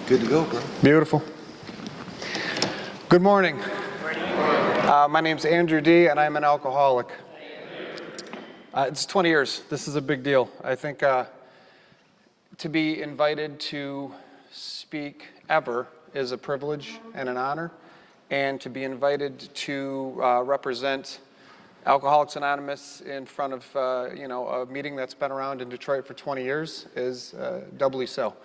Good to go, Glenn. Beautiful. Good morning. My name's Andrew D., and I'm an alcoholic. It's 20 years. This is a big deal. I think to be invited to speak ever is a privilege and an honor, and to be invited to represent Alcoholics Anonymous in front of a meeting that's been around in Detroit for 20 years is doubly so.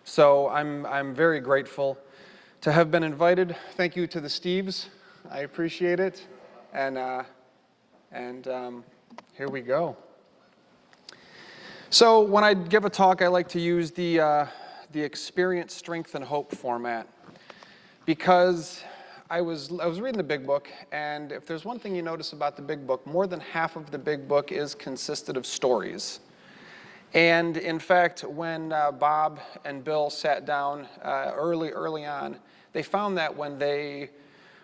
So I'm very grateful to have been invited. Thank you to the Steves. I appreciate it. And here we go. So when I give a talk, I like to use the experience, strength, and hope format, because I was reading the Big Book, and if there's one thing you notice about the Big Book, more than half of the Big Book consisted of stories. And in fact, when Bob and Bill sat down early on, they found that when they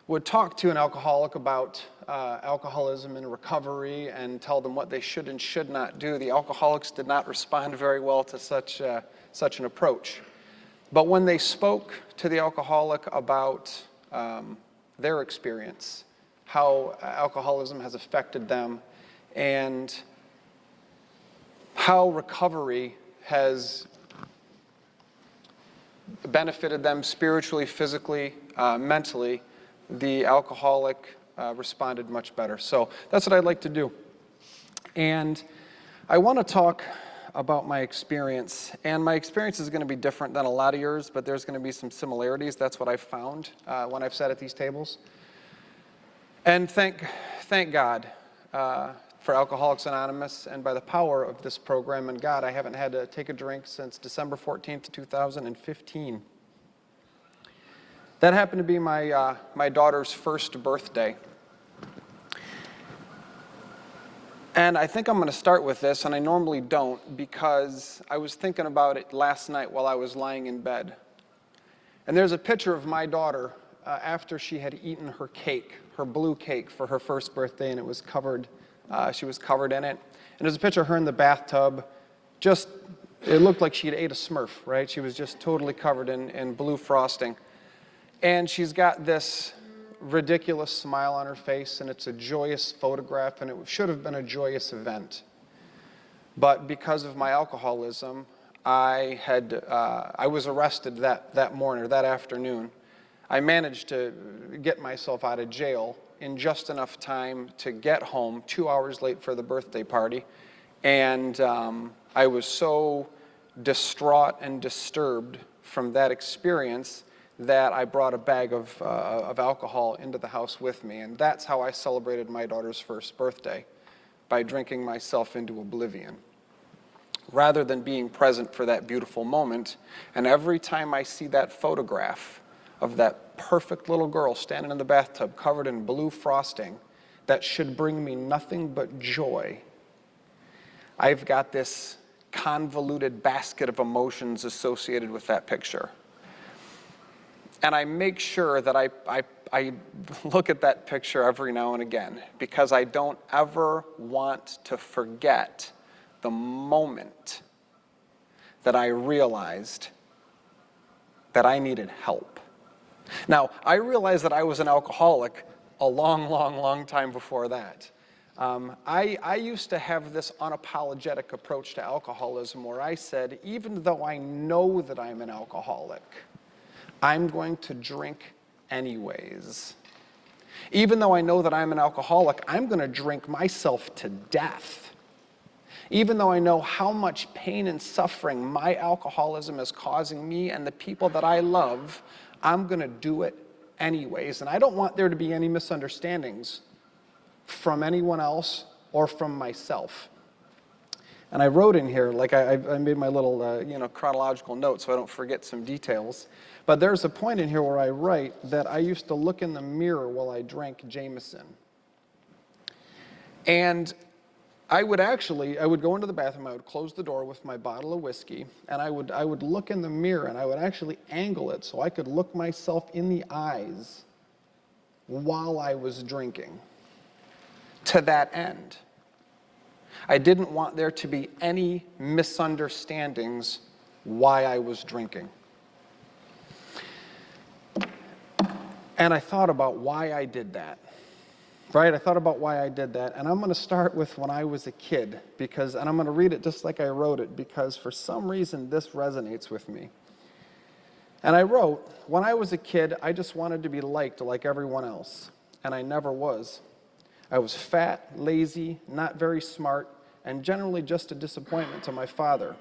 would talk to an alcoholic about alcoholism and recovery and tell them what they should and should not do, the alcoholics did not respond very well to such an approach. But when they spoke to the alcoholic about their experience, how alcoholism has affected them, and how recovery has benefited them spiritually, physically, mentally, the alcoholic responded much better. So that's what I'd like to do. And I want to talk about my experience. And my experience is going to be different than a lot of yours, but there's going to be some similarities. That's what I've found when I've sat at these tables. And thank God for Alcoholics Anonymous, and by the power of this program and God, I haven't had to take a drink since December 14th, 2015. That happened to be my daughter's first birthday. And I think I'm going to start with this, and I normally don't, because I was thinking about it last night while I was lying in bed. And there's a picture of my daughter after she had eaten her cake, her blue cake for her first birthday, and it was covered. She was covered in it. And there's a picture of her in the bathtub. It looked like she had ate a Smurf, right? She was just totally covered in blue frosting. And she's got this ridiculous smile on her face, and it's a joyous photograph, and it should have been a joyous event. But because of my alcoholism, I was arrested that morning or that afternoon. I managed to get myself out of jail in just enough time to get home 2 hours late for the birthday party. And I was so distraught and disturbed from that experience that I brought a bag of alcohol into the house with me. And that's how I celebrated my daughter's first birthday, by drinking myself into oblivion, rather than being present for that beautiful moment. And every time I see that photograph of that perfect little girl standing in the bathtub covered in blue frosting, that should bring me nothing but joy, I've got this convoluted basket of emotions associated with that picture. And I make sure that I look at that picture every now and again, because I don't ever want to forget the moment that I realized that I needed help. Now, I realized that I was an alcoholic a long time before that. I used to have this unapologetic approach to alcoholism where I said, even though I know that I'm an alcoholic, I'm going to drink anyways. Even though I know that I'm an alcoholic, I'm going to drink myself to death. Even though I know how much pain and suffering my alcoholism is causing me and the people that I love, I'm going to do it anyways. And I don't want there to be any misunderstandings from anyone else or from myself. And I wrote in here, like I made my little chronological note so I don't forget some details. But there's a point in here where I write that I used to look in the mirror while I drank Jameson. And I would go into the bathroom, I would close the door with my bottle of whiskey, and I would look in the mirror, and I would actually angle it so I could look myself in the eyes while I was drinking, to that end. I didn't want there to be any misunderstandings why I was drinking. And I thought about why I did that, right? I thought about why I did that. And I'm going to start with when I was a kid, and I'm going to read it just like I wrote it, because for some reason this resonates with me. And I wrote, when I was a kid, I just wanted to be liked like everyone else, and I never was. I was fat, lazy, not very smart, and generally just a disappointment to my father.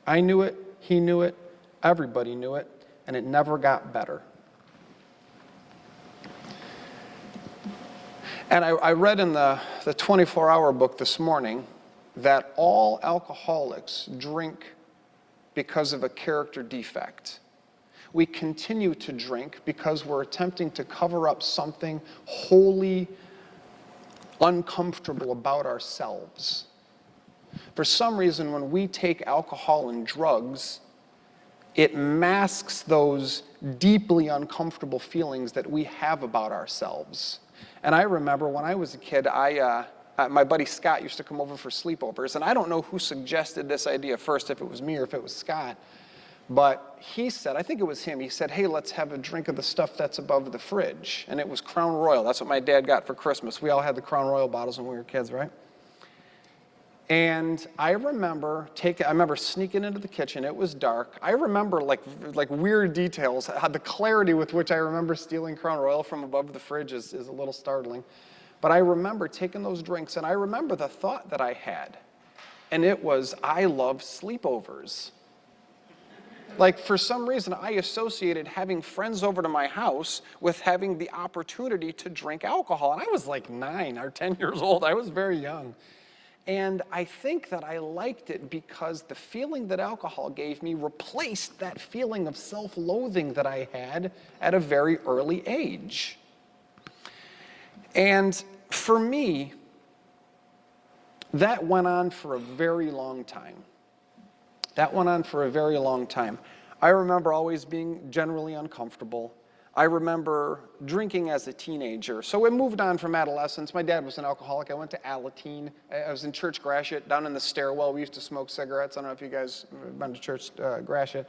I knew it, he knew it, everybody knew it, and it never got better. And I read in the 24-hour book this morning that all alcoholics drink because of a character defect. We continue to drink because we're attempting to cover up something wholly uncomfortable about ourselves. For some reason, when we take alcohol and drugs, it masks those deeply uncomfortable feelings that we have about ourselves. And I remember when I was a kid, my buddy Scott used to come over for sleepovers, and I don't know who suggested this idea first, if it was me or if it was Scott, but he said, I think it was him, he said, hey, let's have a drink of the stuff that's above the fridge. And it was Crown Royal. That's what my dad got for Christmas. We all had the Crown Royal bottles when we were kids, right? And I remember sneaking into the kitchen. It was dark. I remember like weird details. The clarity with which I remember stealing Crown Royal from above the fridge is a little startling. But I remember taking those drinks, and I remember the thought that I had. And it was, I love sleepovers. Like, for some reason, I associated having friends over to my house with having the opportunity to drink alcohol. And I was like 9 or 10 years old. I was very young. And I think that I liked it because the feeling that alcohol gave me replaced that feeling of self-loathing that I had at a very early age. And for me, that went on for a very long time. I remember always being generally uncomfortable. I remember drinking as a teenager. So it moved on from adolescence. My dad was an alcoholic. I went to Alateen. I was in Church Gratiot. Down in the stairwell, we used to smoke cigarettes. I don't know if you guys have been to Church Gratiot.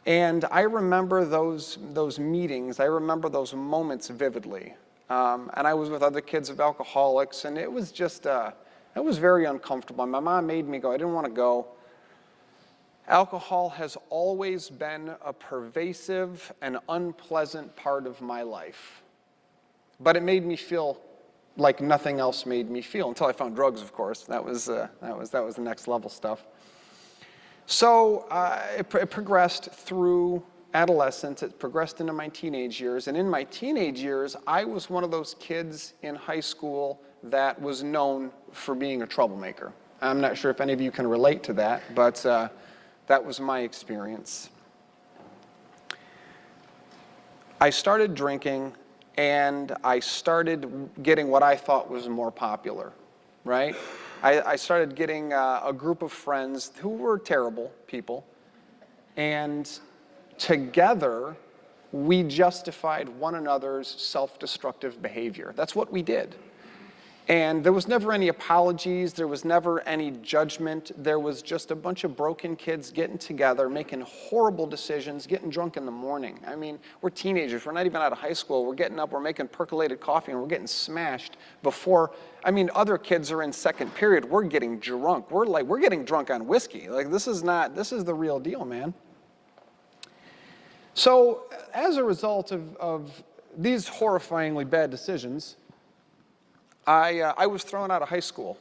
And I remember those meetings. I remember those moments vividly. And I was with other kids of alcoholics, and it was just, it was very uncomfortable. My mom made me go. I didn't want to go. Alcohol has always been a pervasive and unpleasant part of my life. But it made me feel like nothing else made me feel, until I found drugs, of course. That was the next level stuff. So it progressed through adolescence. It progressed into my teenage years. And in my teenage years, I was one of those kids in high school that was known for being a troublemaker. I'm not sure if any of you can relate to that, but that was my experience. I started drinking, and I started getting what I thought was more popular, right? I started getting a group of friends who were terrible people, and together we justified one another's self-destructive behavior. That's what we did. And there was never any apologies. There was never any judgment. There was just a bunch of broken kids getting together, making horrible decisions, getting drunk in the morning. I mean, we're teenagers. We're not even out of high school. We're getting up. We're making percolated coffee, and we're getting smashed before. I mean, other kids are in second period. We're getting drunk. We're getting drunk on whiskey. Like, this is the real deal, man. So as a result of these horrifyingly bad decisions, I was thrown out of high school.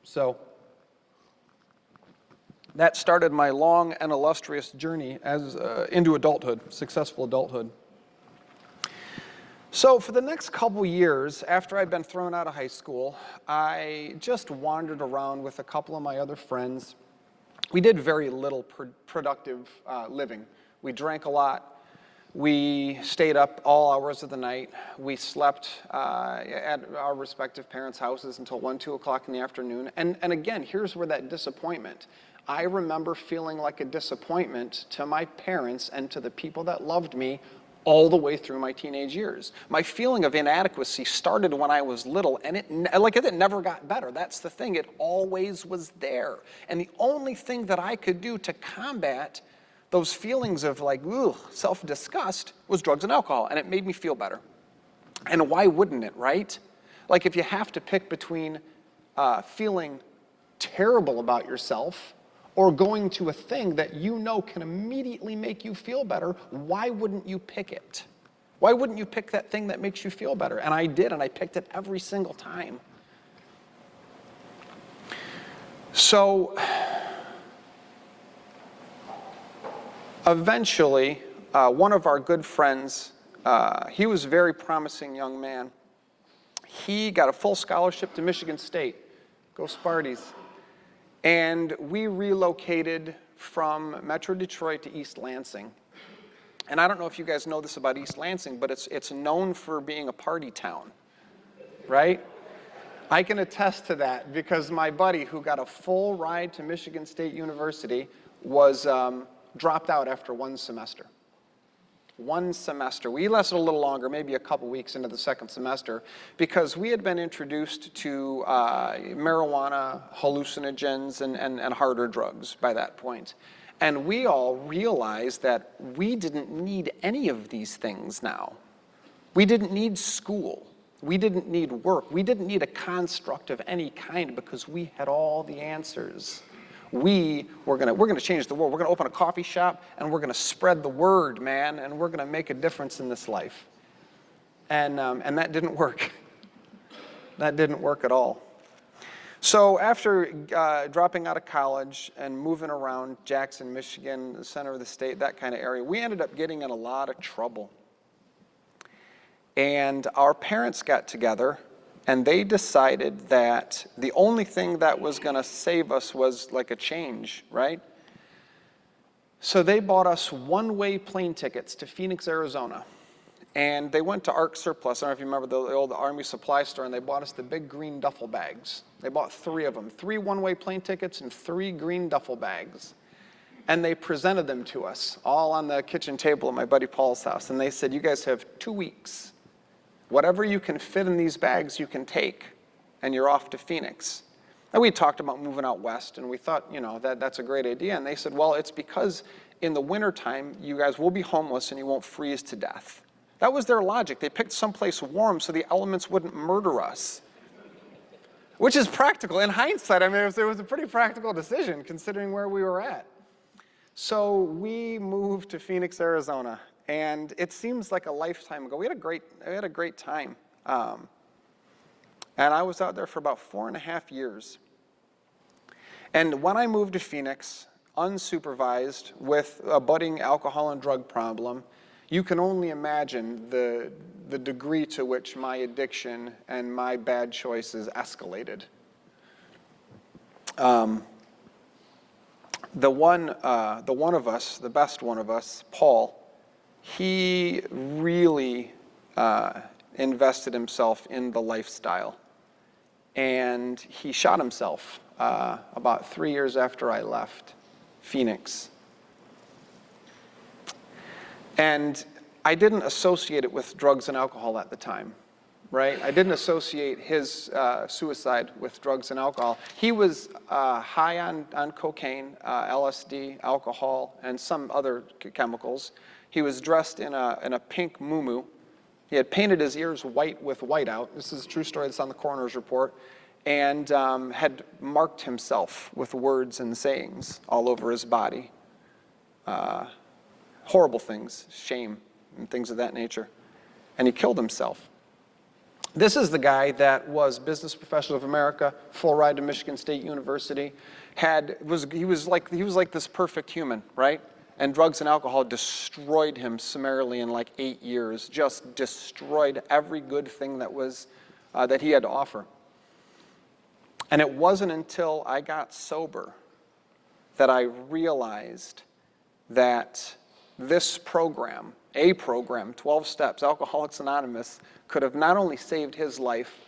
So that started my long and illustrious journey into adulthood, successful adulthood. So for the next couple years, after I'd been thrown out of high school, I just wandered around with a couple of my other friends. We did very little productive living. We drank a lot. We stayed up all hours of the night. We slept at our respective parents' houses until 1, 2 o'clock in the afternoon. And again, here's where that disappointment. I remember feeling like a disappointment to my parents and to the people that loved me all the way through my teenage years. My feeling of inadequacy started when I was little, and it never got better. That's the thing. It always was there. And the only thing that I could do to combat those feelings of like, self-disgust was drugs and alcohol, and it made me feel better. And why wouldn't it, right? Like if you have to pick between feeling terrible about yourself or going to a thing that you know can immediately make you feel better, why wouldn't you pick it? Why wouldn't you pick that thing that makes you feel better? And I did, and I picked it every single time. So eventually, one of our good friends, he was a very promising young man. He got a full scholarship to Michigan State. Go Sparties. And we relocated from Metro Detroit to East Lansing. And I don't know if you guys know this about East Lansing, but it's known for being a party town, right? I can attest to that because my buddy who got a full ride to Michigan State University was dropped out after one semester. One semester. We lasted a little longer, maybe a couple weeks into the second semester, because we had been introduced to marijuana, hallucinogens, and harder drugs by that point. And we all realized that we didn't need any of these things now. We didn't need school. We didn't need work. We didn't need a construct of any kind because we had all the answers. We're gonna change the world. We're gonna open a coffee shop and we're gonna spread the word, man, and we're gonna make a difference in this life. And that didn't work. That didn't work at all. So after dropping out of college and moving around Jackson, Michigan, the center of the state, that kind of area, we ended up getting in a lot of trouble. And our parents got together and they decided that the only thing that was going to save us was like a change, right? So they bought us one-way plane tickets to Phoenix, Arizona. And they went to Ark Surplus. I don't know if you remember the old Army supply store, and they bought us the big green duffel bags. They bought 3 of them, 3 one-way plane tickets and 3 green duffel bags. And they presented them to us, all on the kitchen table at my buddy Paul's house. And they said, you guys have 2 weeks. Whatever you can fit in these bags, you can take, and you're off to Phoenix. And we talked about moving out west, and we thought, that's a great idea. And they said, well, it's because in the wintertime, you guys will be homeless and you won't freeze to death. That was their logic. They picked someplace warm so the elements wouldn't murder us, which is practical. In hindsight, I mean, it was a pretty practical decision considering where we were at. So we moved to Phoenix, Arizona. And it seems like a lifetime ago. We had a great time. And I was out there for about 4.5 years. And when I moved to Phoenix, unsupervised, with a budding alcohol and drug problem, you can only imagine the degree to which my addiction and my bad choices escalated. The best one of us, Paul, he really invested himself in the lifestyle. And he shot himself about 3 years after I left Phoenix. And I didn't associate it with drugs and alcohol at the time, right? I didn't associate his suicide with drugs and alcohol. He was high on cocaine, LSD, alcohol, and some other chemicals. He was dressed in a pink muumuu. He had painted his ears white with whiteout. This is a true story that's on the coroner's report. And had marked himself with words and sayings all over his body. Horrible things, shame, and things of that nature. And he killed himself. This is the guy that was Business Professional of America, full ride to Michigan State University. He was like this perfect human, right? And drugs and alcohol destroyed him summarily in like 8 years. Just destroyed every good thing that he had to offer. And it wasn't until I got sober that I realized that this program, 12 Steps, Alcoholics Anonymous, could have not only saved his life,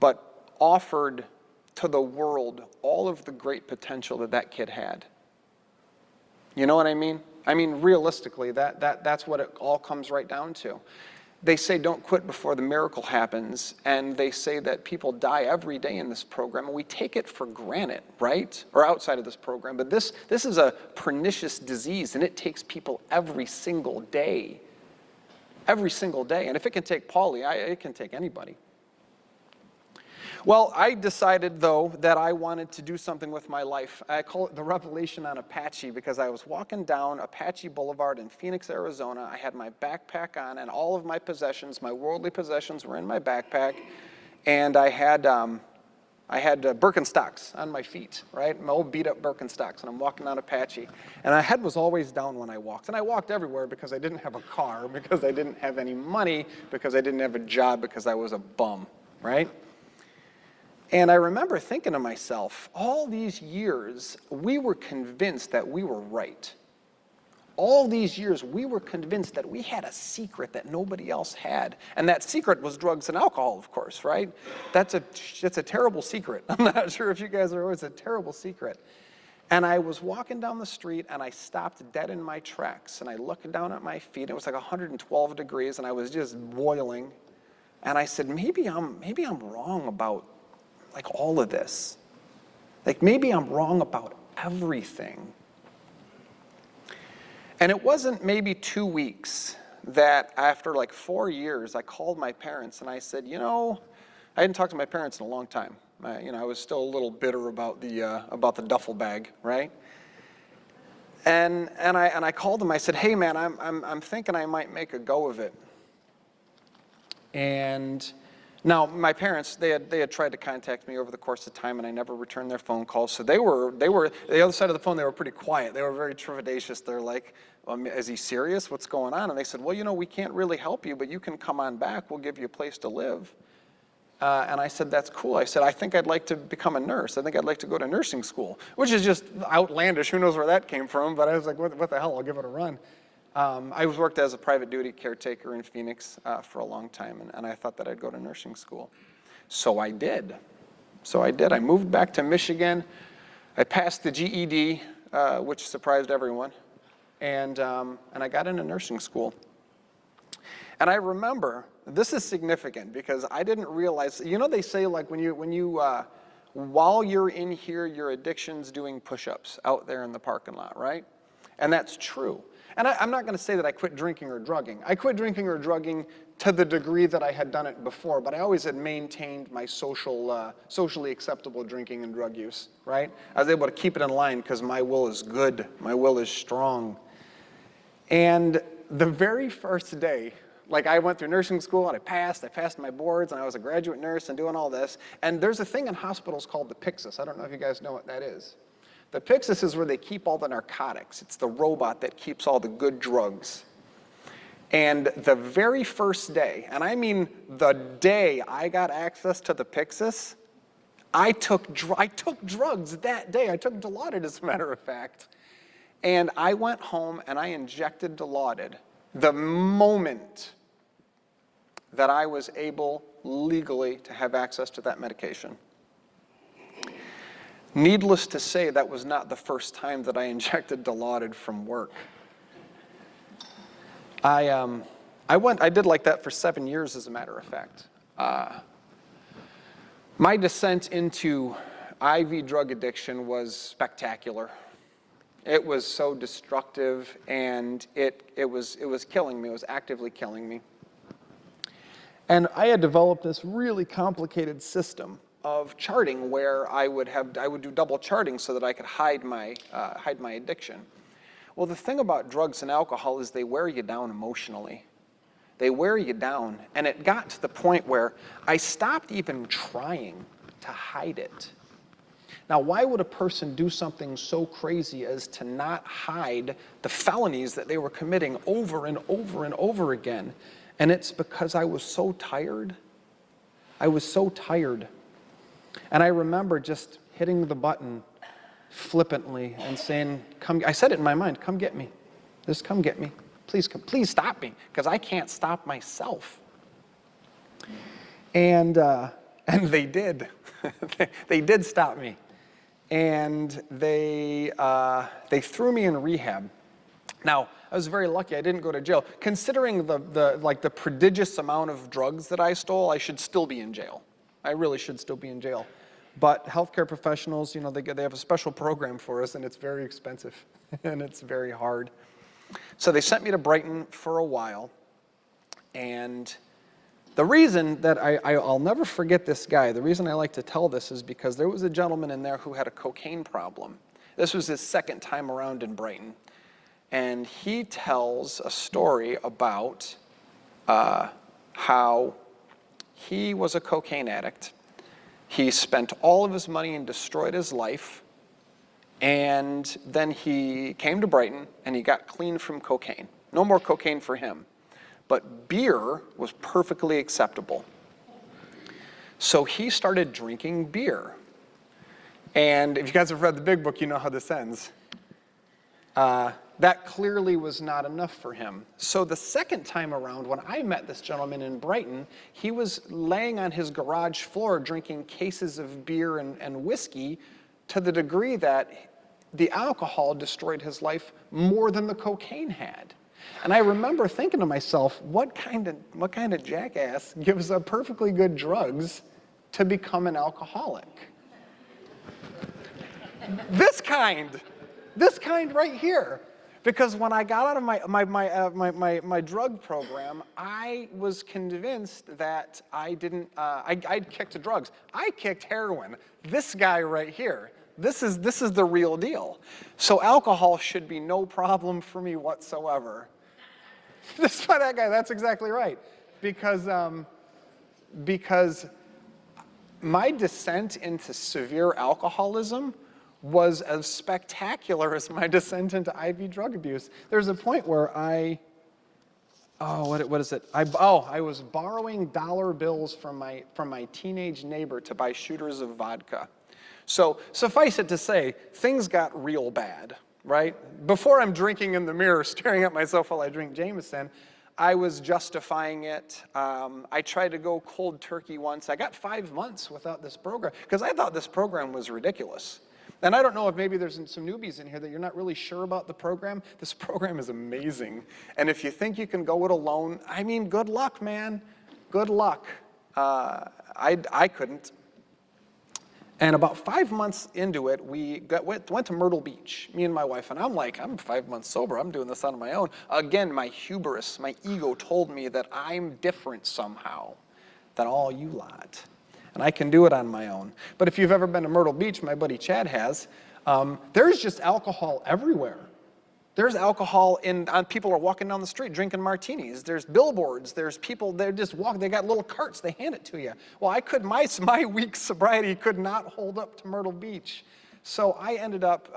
but offered to the world all of the great potential that kid had. You know what I mean? I mean, realistically, that's what it all comes right down to. They say don't quit before the miracle happens, and they say that people die every day in this program, and we take it for granted, right? Or outside of this program, but this is a pernicious disease, and it takes people every single day. every single day. And if it can take Paulie, it can take anybody. Well, I decided, though, that I wanted to do something with my life. I call it the revelation on Apache, because I was walking down Apache Boulevard in Phoenix, Arizona. I had my backpack on, and all of my possessions, my worldly possessions, were in my backpack. And I had Birkenstocks on my feet, right? My old beat-up Birkenstocks, and I'm walking down Apache. And my head was always down when I walked. And I walked everywhere because I didn't have a car, because I didn't have any money, because I didn't have a job, because I was a bum, right? And I remember thinking to myself, all these years, we were convinced that we were right. All these years, we were convinced that we had a secret that nobody else had. And that secret was drugs and alcohol, of course, right? That's a terrible secret. I'm not sure if you guys are aware, it's a terrible secret. And I was walking down the street, and I stopped dead in my tracks. And I looked down at my feet. It was like 112 degrees, and I was just boiling. And I said, maybe I'm wrong about like all of this. Like maybe I'm wrong about everything. And it wasn't maybe 2 weeks that after like 4 years, I called my parents and I said, I hadn't talked to my parents in a long time. I was still a little bitter about the duffel bag, right? And I called them. I said, hey man, I'm thinking I might make a go of it. And now, my parents, they had tried to contact me over the course of time, and I never returned their phone calls. So they were the other side of the phone, they were pretty quiet. They were very trepidatious. They're like, is he serious? What's going on? And they said, well, we can't really help you, but you can come on back. We'll give you a place to live. And I said, that's cool. I said, I think I'd like to become a nurse. I think I'd like to go to nursing school, which is just outlandish. Who knows where that came from? But I was like, what the hell? I'll give it a run. I worked as a private duty caretaker in Phoenix for a long time, and I thought that I'd go to nursing school. So I did. I moved back to Michigan. I passed the GED, which surprised everyone, and I got into nursing school. And I remember, this is significant because I didn't realize, they say like while you're in here, your addiction's doing push-ups out there in the parking lot, right? And that's true. And I'm not going to say that I quit drinking or drugging. I quit drinking or drugging to the degree that I had done it before, but I always had maintained my socially acceptable drinking and drug use, right? I was able to keep it in line because my will is good. My will is strong. And the very first day, like I went through nursing school and I passed my boards, and I was a graduate nurse and doing all this. And there's a thing in hospitals called the Pyxis. I don't know if you guys know what that is. The Pyxis is where they keep all the narcotics. It's the robot that keeps all the good drugs. And the very first day, and I mean the day I got access to the Pyxis, I took drugs that day. I took Dilaudid, as a matter of fact. And I went home and I injected Dilaudid the moment that I was able legally to have access to that medication. Needless to say, that was not the first time that I injected Dilaudid from work. I did like that for 7 years, as a matter of fact. My descent into IV drug addiction was spectacular. It was so destructive, and it was killing me. It was actively killing me. And I had developed this really complicated system of charting where I would do double charting so that I could hide my addiction. Well, the thing about drugs and alcohol is they wear you down emotionally. They wear you down, and it got to the point where I stopped even trying to hide it. Now, why would a person do something so crazy as to not hide the felonies that they were committing over and over and over again? And it's because I was so tired. I was so tired. And I remember just hitting the button flippantly and saying, "Come!" I said it in my mind, "Come get me. Just come get me. Please stop me, because I can't stop myself." And they did. They did stop me. And they threw me in rehab. Now, I was very lucky. I didn't go to jail. Considering the prodigious amount of drugs that I stole, I should still be in jail. I really should still be in jail. But healthcare professionals, they have a special program for us, and it's very expensive, and it's very hard. So they sent me to Brighton for a while, And the reason that I'll never forget this guy, the reason I like to tell this is because there was a gentleman in there who had a cocaine problem. This was his second time around in Brighton. And he tells a story about how he was a cocaine addict. He spent all of his money and destroyed his life. And then he came to Brighton and he got clean from cocaine. No more cocaine for him. But beer was perfectly acceptable. So he started drinking beer. And if you guys have read the big book, you know how this ends. That clearly was not enough for him. So the second time around, when I met this gentleman in Brighton, he was laying on his garage floor drinking cases of beer and whiskey to the degree that the alcohol destroyed his life more than the cocaine had. And I remember thinking to myself, what kind of jackass gives up perfectly good drugs to become an alcoholic? This kind right here. Because when I got out of my drug program, I was convinced that I'd kicked drugs. I kicked heroin. This guy right here. This is the real deal. So alcohol should be no problem for me whatsoever. Despite that guy, that's exactly right. Because my descent into severe alcoholism was as spectacular as my descent into IV drug abuse. There's a point where what is it? I was borrowing dollar bills from my teenage neighbor to buy shooters of vodka. So suffice it to say, things got real bad, right? Before I'm drinking in the mirror, staring at myself while I drink Jameson, I was justifying it. I tried to go cold turkey once. I got 5 months without this program because I thought this program was ridiculous. And I don't know if maybe there's some newbies in here that you're not really sure about the program. This program is amazing. And if you think you can go it alone, I mean, good luck, man. Good luck. I couldn't. And about 5 months into it, we went to Myrtle Beach, me and my wife. And I'm like, I'm 5 months sober. I'm doing this on my own. Again, my hubris, my ego told me that I'm different somehow than all you lot. And I can do it on my own. But if you've ever been to Myrtle Beach, my buddy Chad has, there's just alcohol everywhere. There's alcohol people are walking down the street drinking martinis. There's billboards. There's people, they're just walking. They got little carts. They hand it to you. Well, my weak sobriety could not hold up to Myrtle Beach. So I ended up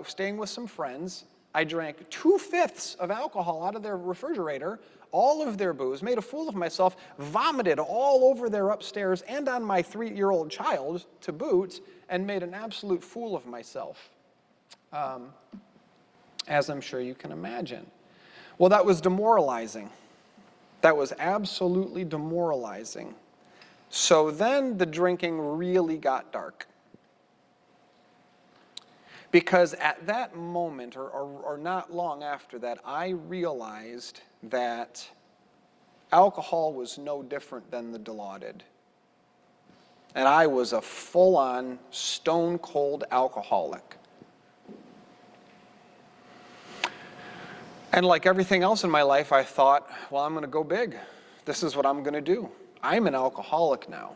staying with some friends. I drank 2/5 of alcohol out of their refrigerator, all of their booze, made a fool of myself, vomited all over their upstairs and on my 3-year-old child to boot, and made an absolute fool of myself, as I'm sure you can imagine. Well, that was demoralizing. That was absolutely demoralizing. So then the drinking really got dark. Because at that moment, or not long after that, I realized that alcohol was no different than the Dilaudid. And I was a full-on, stone-cold alcoholic. And like everything else in my life, I thought, well, I'm going to go big. This is what I'm going to do. I'm an alcoholic now.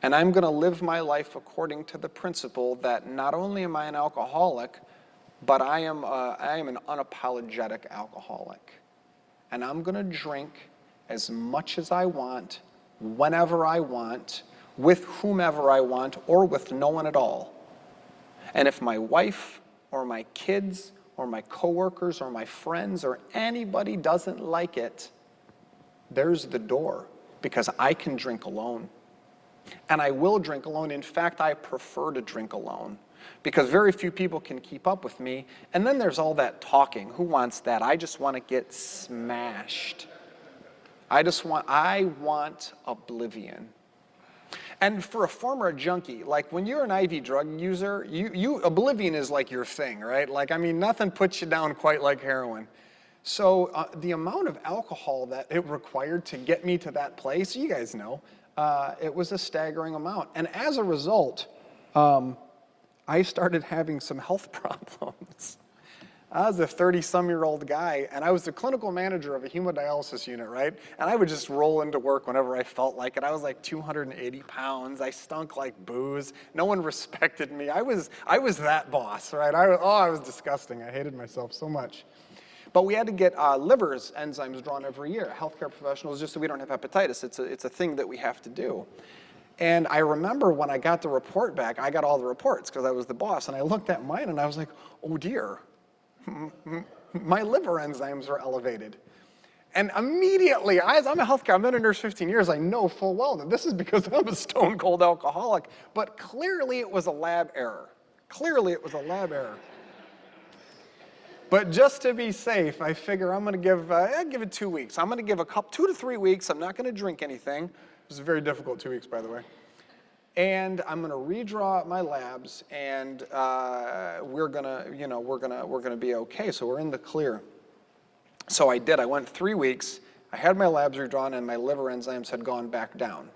And I'm going to live my life according to the principle that not only am I an alcoholic, but I am an unapologetic alcoholic. And I'm going to drink as much as I want, whenever I want, with whomever I want, or with no one at all. And if my wife or my kids or my coworkers or my friends or anybody doesn't like it, there's the door, because I can drink alone. And I will drink alone. In fact, I prefer to drink alone because very few people can keep up with me. And then there's all that talking. Who wants that? I just want to get smashed. I want oblivion. And for a former junkie, like when you're an IV drug user, oblivion is like your thing, right? Like, I mean, nothing puts you down quite like heroin. So the amount of alcohol that it required to get me to that place, you guys know, it was a staggering amount. And as a result, I started having some health problems. I was a 30-some-year-old guy, and I was the clinical manager of a hemodialysis unit, right? And I would just roll into work whenever I felt like it. I was like 280 pounds. I stunk like booze. No one respected me. I was that boss, right? I was disgusting. I hated myself so much. But we had to get liver's enzymes drawn every year. Healthcare professionals, just so we don't have hepatitis. It's a thing that we have to do. And I remember when I got the report back, I got all the reports because I was the boss, and I looked at mine and I was like, oh dear, my liver enzymes are elevated. And immediately, I'm a healthcare, I've been a nurse 15 years, I know full well that this is because I'm a stone cold alcoholic, but clearly it was a lab error. Clearly it was a lab error. But just to be safe, I figure I'm going to give it 2 weeks. I'm going to give 2 to 3 weeks. I'm not going to drink anything. It was a very difficult 2 weeks, by the way. And I'm going to redraw my labs, and we're gonna be okay. So we're in the clear. So I did. I went 3 weeks. I had my labs redrawn, and my liver enzymes had gone back down.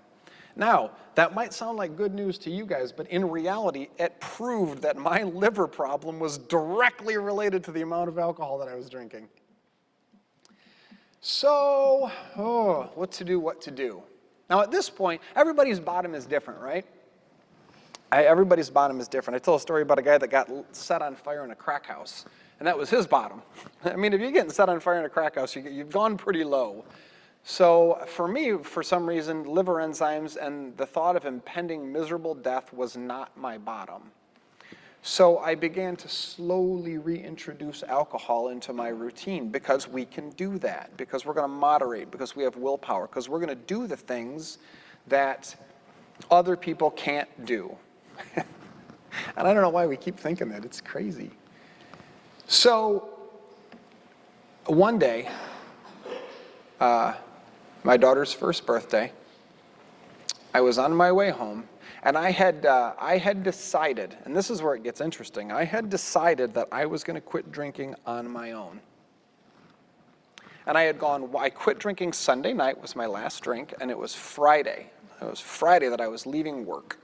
Now, that might sound like good news to you guys, but in reality, it proved that my liver problem was directly related to the amount of alcohol that I was drinking. So, what to do? Now, at this point, everybody's bottom is different, right? Everybody's bottom is different. I told a story about a guy that got set on fire in a crack house, and that was his bottom. I mean, if you're getting set on fire in a crack house, you've gone pretty low. So for me, for some reason, liver enzymes and the thought of impending miserable death was not my bottom. So I began to slowly reintroduce alcohol into my routine because we can do that, because we're going to moderate, because we have willpower, because we're going to do the things that other people can't do. And I don't know why we keep thinking that. It's crazy. So one day, my daughter's first birthday, I was on my way home, and I had decided, and this is where it gets interesting, I had decided that I was going to quit drinking on my own. And I quit drinking Sunday night was my last drink, and it was Friday. It was Friday that I was leaving work.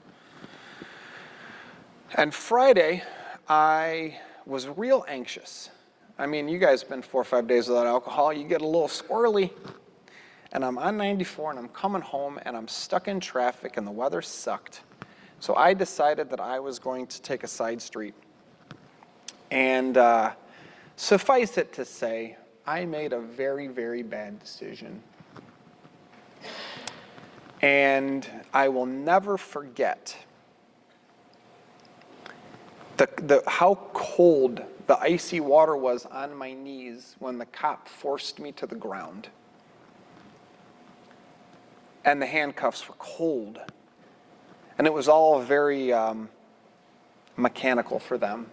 And Friday, I was real anxious. I mean, you guys have been 4 or 5 days without alcohol, you get a little squirrely. And I'm on 94, and I'm coming home, and I'm stuck in traffic, and the weather sucked. So I decided that I was going to take a side street. And suffice it to say, I made a very, very bad decision. And I will never forget how cold the icy water was on my knees when the cop forced me to the ground. And the handcuffs were cold. And it was all very mechanical for them.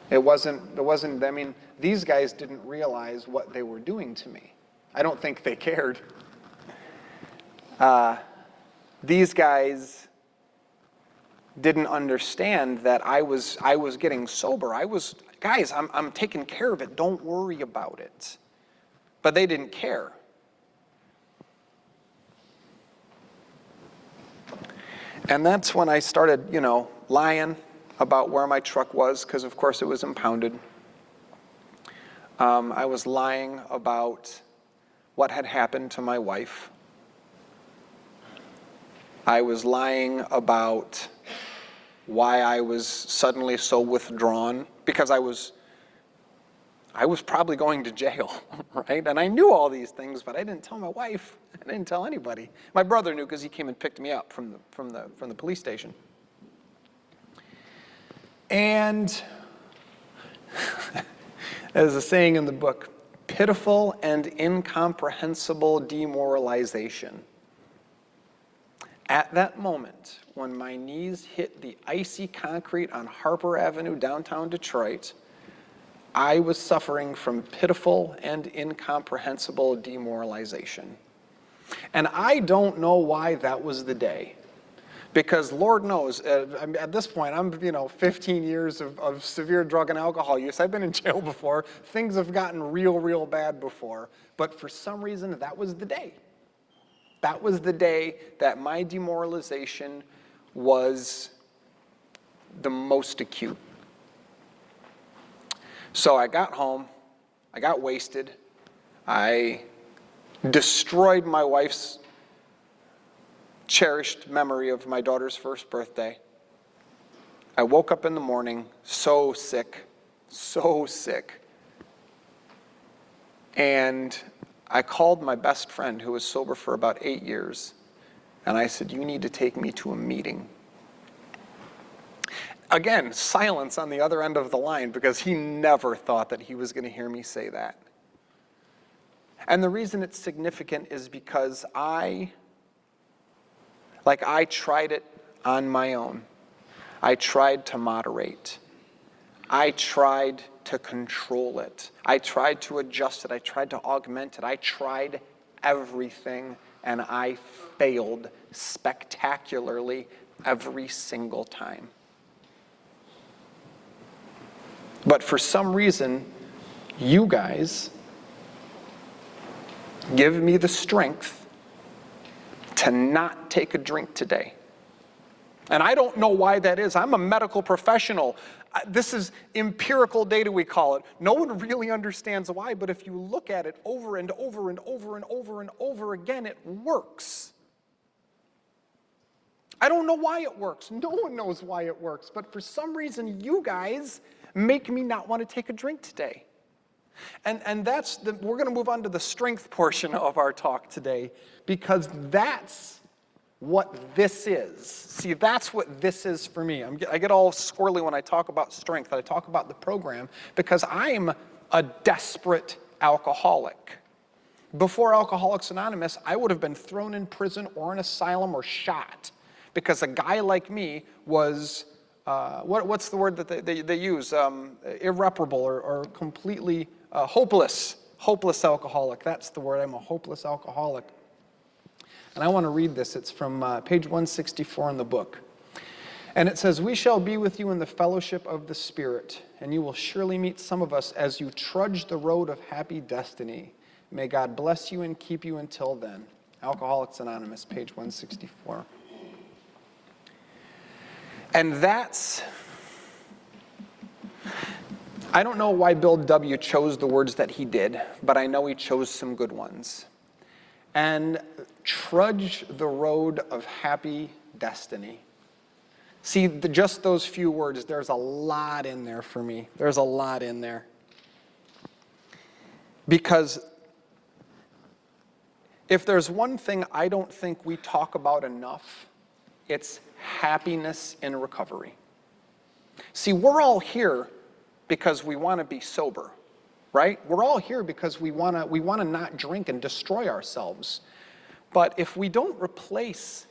It wasn't, I mean, these guys didn't realize what they were doing to me. I don't think they cared. These guys didn't understand that I was getting sober. Guys, I'm taking care of it. Don't worry about it. But they didn't care. And that's when I started, lying about where my truck was, because of course it was impounded. I was lying about what had happened to my wife. I was lying about why I was suddenly so withdrawn, because I was probably going to jail, right? And I knew all these things, but I didn't tell my wife. I didn't tell anybody. My brother knew because he came and picked me up from the police station. And there's a saying in the book, pitiful and incomprehensible demoralization. At that moment, when my knees hit the icy concrete on Harper Avenue, downtown Detroit, I was suffering from pitiful and incomprehensible demoralization. And I don't know why that was the day. Because Lord knows, at this point, I'm 15 years of severe drug and alcohol use. I've been in jail before. Things have gotten real, real bad before. But for some reason, that was the day. That was the day that my demoralization was the most acute. So I got home, I got wasted, I destroyed my wife's cherished memory of my daughter's first birthday. I woke up in the morning so sick. And I called my best friend who was sober for about 8 years, and I said, you need to take me to a meeting. Again, silence on the other end of the line, because he never thought that he was going to hear me say that. And the reason it's significant is because I tried it on my own. I tried to moderate. I tried to control it. I tried to adjust it. I tried to augment it. I tried everything, and I failed spectacularly every single time. But for some reason, you guys give me the strength to not take a drink today. And I don't know why that is. I'm a medical professional. This is empirical data, we call it. No one really understands why, but if you look at it over and over and over and over and over again, it works. I don't know why it works. No one knows why it works. But for some reason, you guys make me not want to take a drink today. And we're going to move on to the strength portion of our talk today, because that's what this is. See, that's what this is for me. I get all squirrely when I talk about strength. I talk about the program because I'm a desperate alcoholic. Before Alcoholics Anonymous, I would have been thrown in prison or an asylum or shot, because a guy like me was, what's the word that they use? Irreparable or completely hopeless alcoholic. That's the word. I'm a hopeless alcoholic. And I want to read this. It's from page 164 in the book. And it says, we shall be with you in the fellowship of the Spirit, and you will surely meet some of us as you trudge the road of happy destiny. May God bless you and keep you until then. Alcoholics Anonymous, page 164. And I don't know why Bill W. chose the words that he did, but I know he chose some good ones. And trudge the road of happy destiny. See, just those few words, there's a lot in there for me. There's a lot in there. Because if there's one thing I don't think we talk about enough, it's happiness in recovery. See, we're all here because we want to be sober, right? We're all here because we want to not drink and destroy ourselves. But if we don't replace,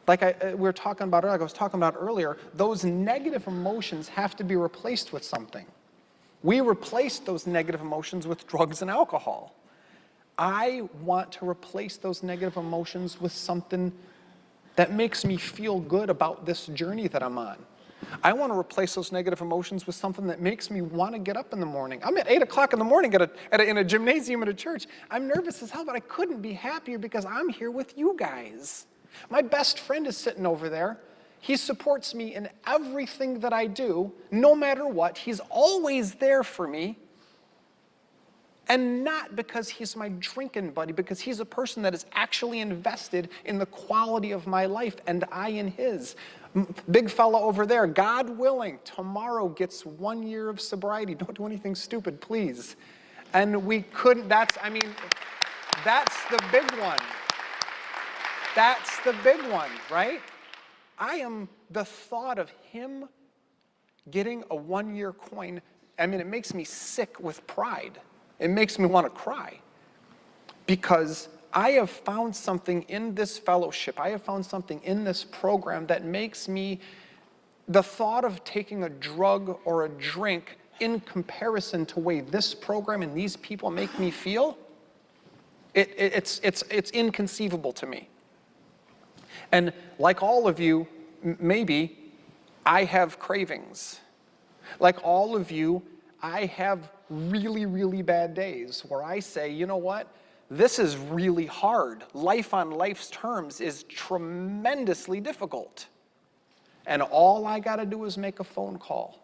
like I was talking about earlier, those negative emotions have to be replaced with something. We replaced those negative emotions with drugs and alcohol. I want to replace those negative emotions with something that makes me feel good about this journey that I'm on. I want to replace those negative emotions with something that makes me want to get up in the morning. I'm at 8 o'clock in the morning in a gymnasium at a church. I'm nervous as hell, but I couldn't be happier because I'm here with you guys. My best friend is sitting over there. He supports me in everything that I do, no matter what. He's always there for me. And not because he's my drinking buddy, because he's a person that is actually invested in the quality of my life and I in his. Big fella over there, God willing, tomorrow gets 1 year of sobriety. Don't do anything stupid, please. And we couldn't, that's the big one. That's the big one, right? The thought of him getting a 1 year coin, it makes me sick with pride. It makes me want to cry, because I have found something in this fellowship, I have found something in this program that makes me, the thought of taking a drug or a drink in comparison to the way this program and these people make me feel, it's inconceivable to me. And like all of you, maybe, I have cravings. Like all of you, I have really, really bad days where I say, you know what? This is really hard. Life on life's terms is tremendously difficult. And all I got to do is make a phone call.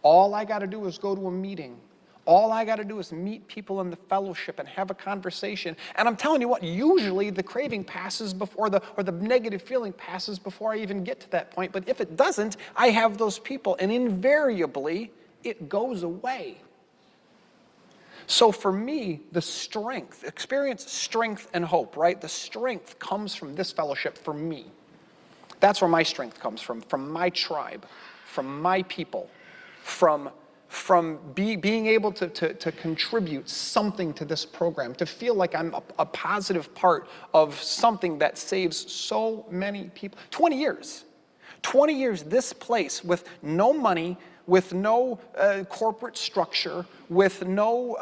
All I got to do is go to a meeting. All I got to do is meet people in the fellowship and have a conversation. And I'm telling you what, usually the craving passes before or the negative feeling passes before I even get to that point. But if it doesn't, I have those people, and invariably it goes away. So for me, the strength, experience strength and hope, right? The strength comes from this fellowship for me. That's where my strength comes from my tribe, from my people, from being able to contribute something to this program, to feel like I'm a positive part of something that saves so many people. 20 years, this place with no money, with no corporate structure, with no,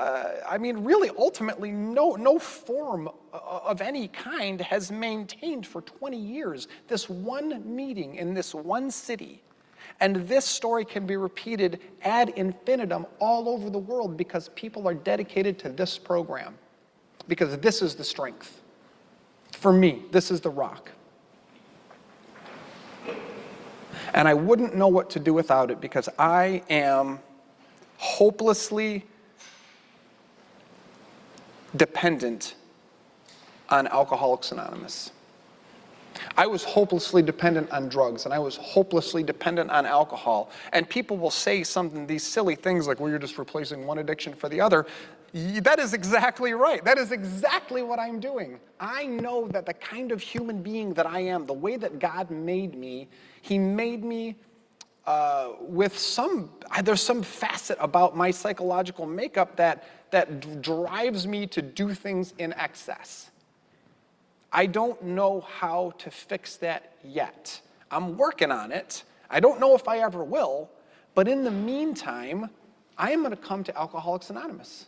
really ultimately no form of any kind has maintained for 20 years this one meeting in this one city. And this story can be repeated ad infinitum all over the world because people are dedicated to this program. Because this is the strength. For me, this is the rock. And I wouldn't know what to do without it because I am hopelessly dependent on Alcoholics Anonymous. I was hopelessly dependent on drugs, and I was hopelessly dependent on alcohol. And people will say these silly things like, well, you're just replacing one addiction for the other. That is exactly right. That is exactly what I'm doing. I know that the kind of human being that I am, the way that God made me, He made me with there's some facet about my psychological makeup that drives me to do things in excess. I don't know how to fix that yet. I'm working on it. I don't know if I ever will, but in the meantime, I am going to come to Alcoholics Anonymous.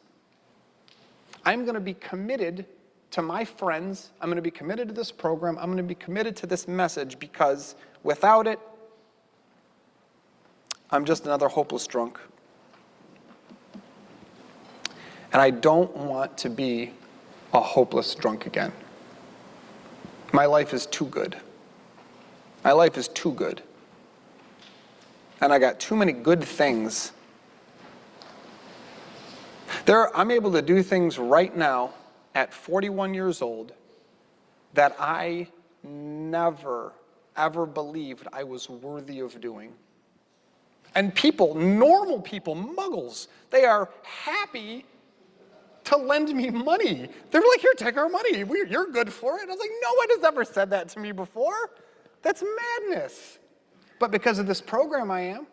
I'm going to be committed to my friends. I'm going to be committed to this program. I'm going to be committed to this message because without it, I'm just another hopeless drunk. And I don't want to be a hopeless drunk again. My life is too good. My life is too good. And I got too many good things. I'm able to do things right now at 41 years old that I never, ever believed I was worthy of doing. And people, normal people, muggles, they are happy to lend me money. They're like, here, take our money. You're good for it. I was like, no one has ever said that to me before. That's madness. But because of this program, I am.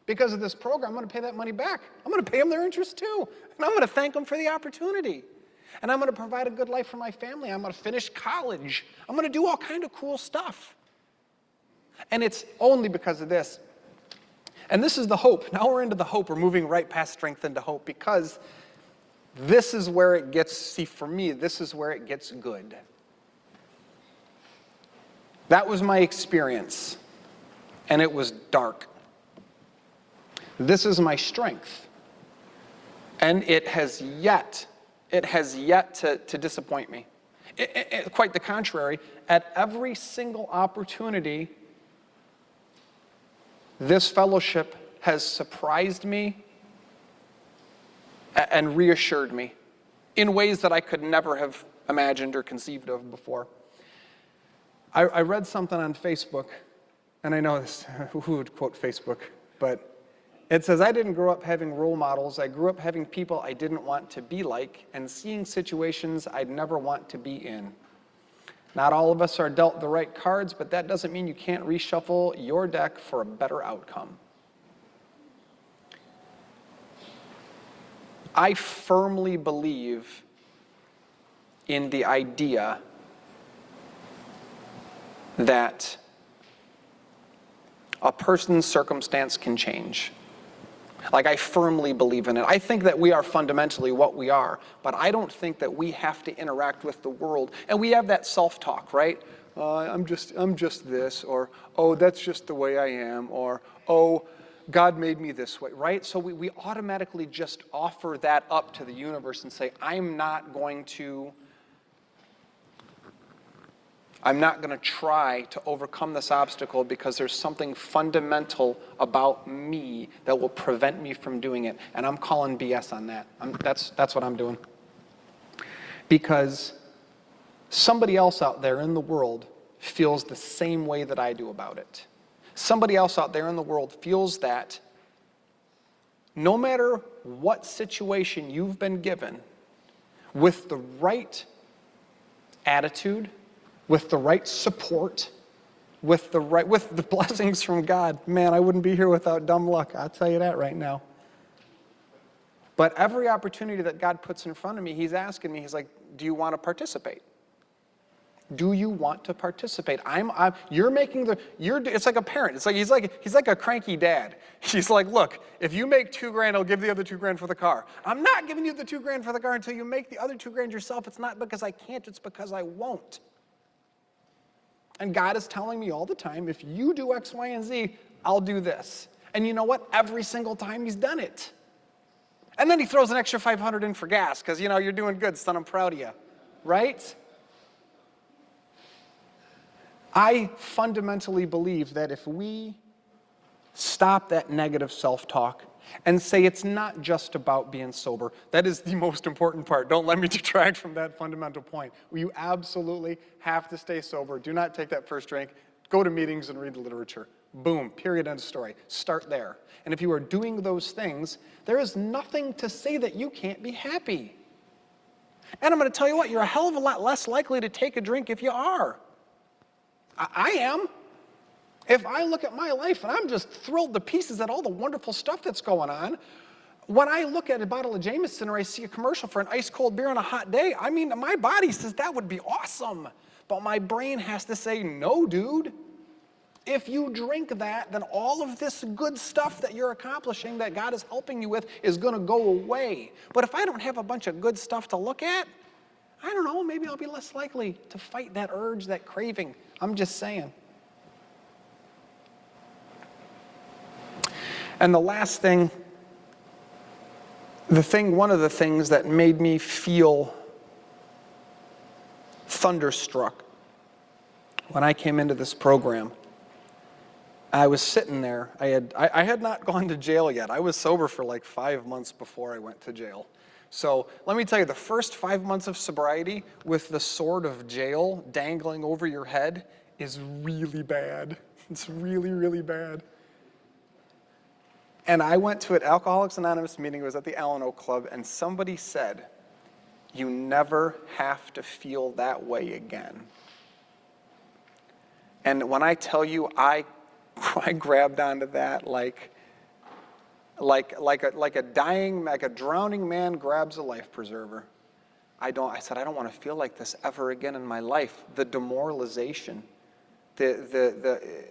Because of this program, I'm going to pay that money back. I'm going to pay them their interest too. And I'm going to thank them for the opportunity. And I'm going to provide a good life for my family. I'm going to finish college. I'm going to do all kind of cool stuff. And it's only because of this. And this is the hope. Now we're into the hope. We're moving right past strength into hope because this is where it gets, for me, this is where it gets good. That was my experience, and it was dark. This is my strength, and it has yet to disappoint me. Quite the contrary, at every single opportunity, this fellowship has surprised me and reassured me in ways that I could never have imagined or conceived of before. I read something on Facebook, and I know this, who would quote Facebook, but it says, I didn't grow up having role models. I grew up having people I didn't want to be like and seeing situations I'd never want to be in. Not all of us are dealt the right cards, but that doesn't mean you can't reshuffle your deck for a better outcome. I firmly believe in the idea that a person's circumstance can change. Like, I firmly believe in it. I think that we are fundamentally what we are, but I don't think that we have to interact with the world. And we have that self-talk, right? I'm just this, or, oh, that's just the way I am, or, oh, God made me this way, right? So we automatically just offer that up to the universe and say, I'm not going to I'm not going to try to overcome this obstacle because there's something fundamental about me that will prevent me from doing it. And I'm calling BS on that. That's what I'm doing. Because somebody else out there in the world feels the same way that I do about it. Somebody else out there in the world feels that no matter what situation you've been given, with the right attitude, with the right support, with the blessings from God, man, I wouldn't be here without dumb luck. I'll tell you that right now. But every opportunity that God puts in front of me, he's asking me, he's like, do you want to participate? Do you want to participate? It's like a parent. It's like he's like a cranky dad. He's like, look, if you make $2,000, I'll give the other $2,000 for the car. I'm not giving you the $2,000 for the car until you make the other $2,000 yourself. It's not because I can't, it's because I won't. And God is telling me all the time, if you do X, Y, and Z, I'll do this. And you know what? Every single time he's done it. And then he throws an extra $500 in for gas because, you're doing good, son, I'm proud of you. Right? I fundamentally believe that if we stop that negative self-talk and say it's not just about being sober, that is the most important part. Don't let me detract from that fundamental point. You absolutely have to stay sober. Do not take that first drink. Go to meetings and read the literature. Boom, period, end of story. Start there. And if you are doing those things, there is nothing to say that you can't be happy. And I'm going to tell you what, you're a hell of a lot less likely to take a drink if you are. I am. If I look at my life and I'm just thrilled to pieces at all the wonderful stuff that's going on, when I look at a bottle of Jameson or I see a commercial for an ice cold beer on a hot day, my body says that would be awesome. But my brain has to say, no, dude. If you drink that, then all of this good stuff that you're accomplishing, that God is helping you with, is going to go away. But if I don't have a bunch of good stuff to look at, I don't know, maybe I'll be less likely to fight that urge, that craving. I'm just saying. And the last thing, one of the things that made me feel thunderstruck when I came into this program, I was sitting there. I had not gone to jail yet. I was sober for like 5 months before I went to jail. So let me tell you, the first 5 months of sobriety with the sword of jail dangling over your head is really bad. It's really, really bad. And I went to an Alcoholics Anonymous meeting. It was at the Alano Club, and somebody said, you never have to feel that way again. And when I tell you, I grabbed onto that like a drowning man grabs a life preserver. I said, I don't want to feel like this ever again in my life. The demoralization, the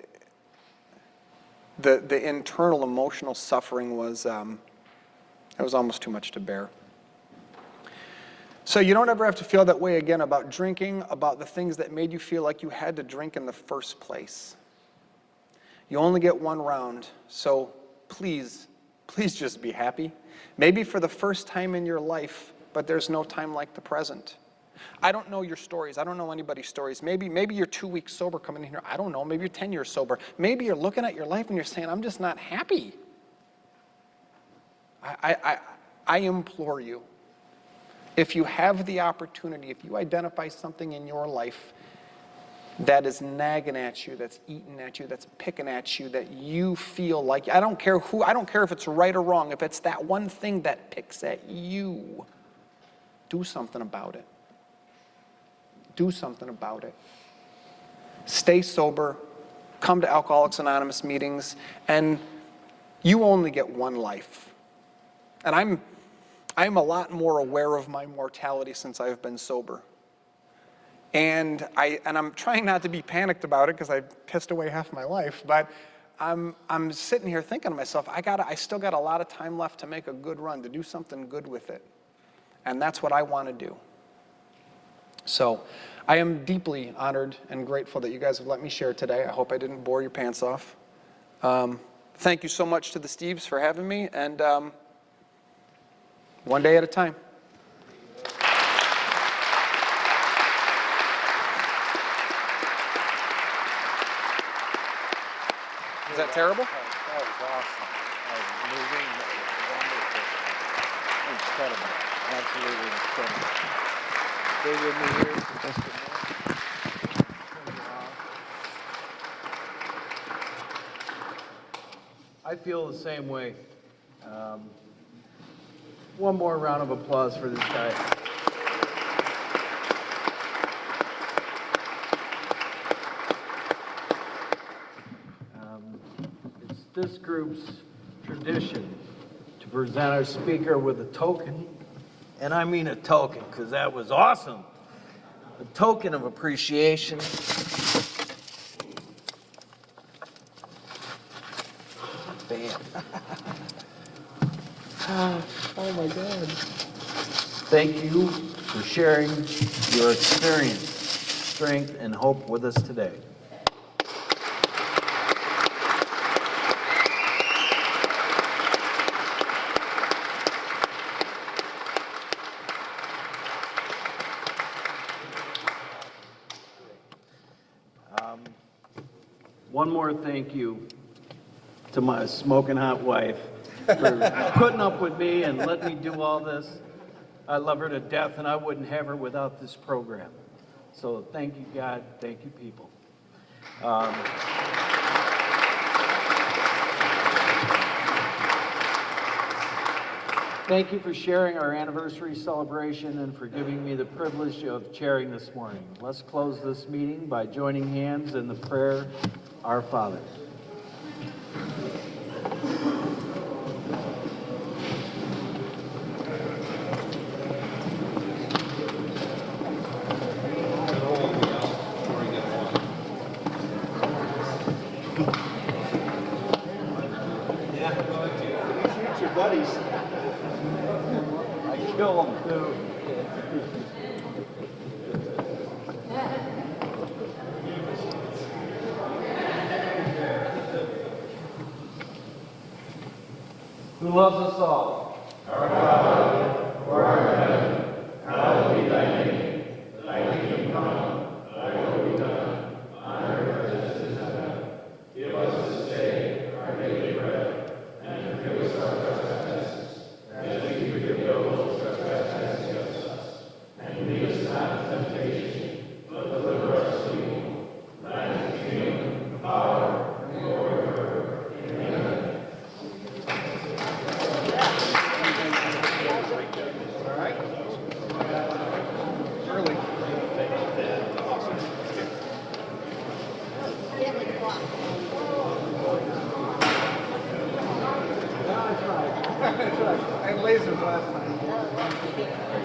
internal emotional suffering was almost too much to bear. So you don't ever have to feel that way again about drinking, about the things that made you feel like you had to drink in the first place. You only get one round, so please just be happy. Maybe for the first time in your life, but there's no time like the present. I don't know your stories. I don't know anybody's stories. Maybe you're 2 weeks sober coming in here. I don't know. Maybe you're 10 years sober. Maybe you're looking at your life and you're saying, I'm just not happy. I implore you, if you have the opportunity, if you identify something in your life that is nagging at you, that's eating at you, that's picking at you, that you feel like, I don't care if it's right or wrong, if it's that one thing that picks at you, do something about it. Do something about it. Stay sober, come to Alcoholics Anonymous meetings, and you only get one life. And I'm a lot more aware of my mortality since I've been sober. And I'm trying not to be panicked about it because I pissed away half my life, but I'm sitting here thinking to myself, I still got a lot of time left to make a good run, to do something good with it. And that's what I want to do. So I am deeply honored and grateful that you guys have let me share today. I hope I didn't bore your pants off. Thank you so much to the Steves for having me, and one day at a time. that terrible? That was awesome. That was moving, wonderful, incredible, absolutely incredible. Stay with me here for just a minute. Turn it off. I feel the same way. One more round of applause for this guy. It's this group's tradition to present our speaker with a token, and I mean a token because that was awesome. A token of appreciation. Bam. Oh my God. Thank you for sharing your experience, strength, and hope with us today. One more thank you to my smoking hot wife for putting up with me and letting me do all this. I love her to death, and I wouldn't have her without this program. So thank you, God. Thank you, people. Thank you for sharing our anniversary celebration and for giving me the privilege of chairing this morning. Let's close this meeting by joining hands in the prayer, Our Father. Shoot your buddies. I kill them too. Who loves us all? Our God.